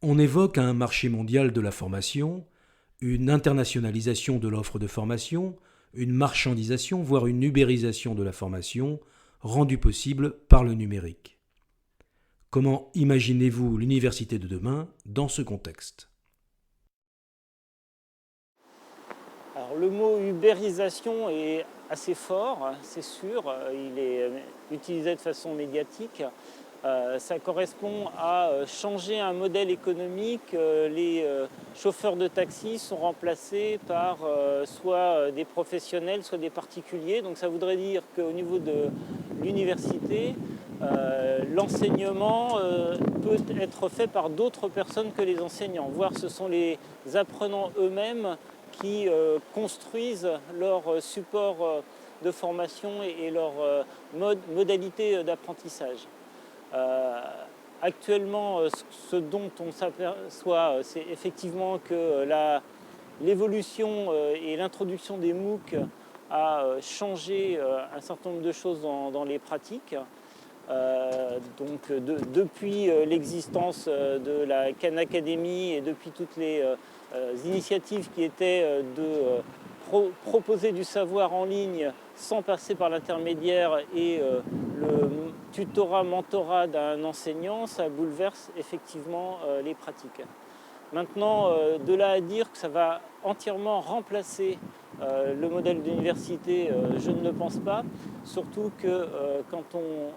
On évoque un marché mondial de la formation, une internationalisation de l'offre de formation, une marchandisation, voire une ubérisation de la formation, rendue possible par le numérique. Comment imaginez-vous l'université de demain dans ce contexte? Alors, le mot ubérisation est assez fort, c'est sûr, il est utilisé de façon médiatique. Ça correspond à changer un modèle économique. Les chauffeurs de taxi sont remplacés par soit des professionnels, soit des particuliers. Donc ça voudrait dire qu'au niveau de l'université, l'enseignement peut être fait par d'autres personnes que les enseignants, voire ce sont les apprenants eux-mêmes qui construisent leur support de formation et leur modalité d'apprentissage. Euh, Actuellement, ce dont on s'aperçoit, c'est effectivement que l'évolution et l'introduction des MOOC a changé un certain nombre de choses dans les pratiques. Depuis l'existence de la Khan Academy et depuis toutes les initiatives qui étaient de proposer du savoir en ligne sans passer par l'intermédiaire et le tutorat, mentorat d'un enseignant, ça bouleverse effectivement les pratiques. Maintenant, de là à dire que ça va entièrement remplacer le modèle d'université, je ne le pense pas. Surtout que quand on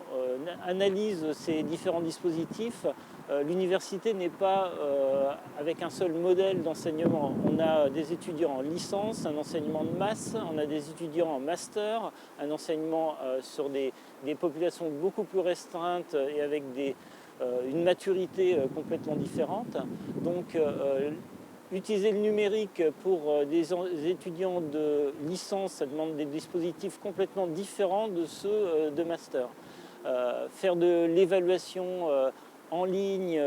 analyse ces différents dispositifs, l'université n'est pas avec un seul modèle d'enseignement. On a des étudiants en licence, un enseignement de masse, on a des étudiants en master, un enseignement sur des populations beaucoup plus restreintes et avec une maturité complètement différente. Donc utiliser le numérique pour des étudiants de licence, ça demande des dispositifs complètement différents de ceux de master. Faire de l'évaluation en ligne,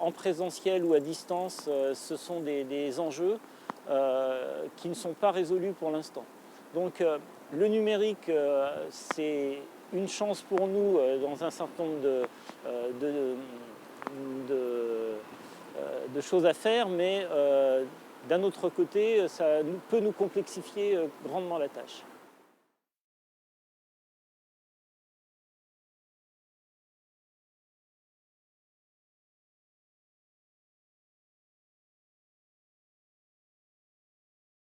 en présentiel ou à distance, ce sont des enjeux qui ne sont pas résolus pour l'instant. Donc le numérique, c'est une chance pour nous dans un certain nombre de choses à faire, mais d'un autre côté, ça peut nous complexifier grandement la tâche.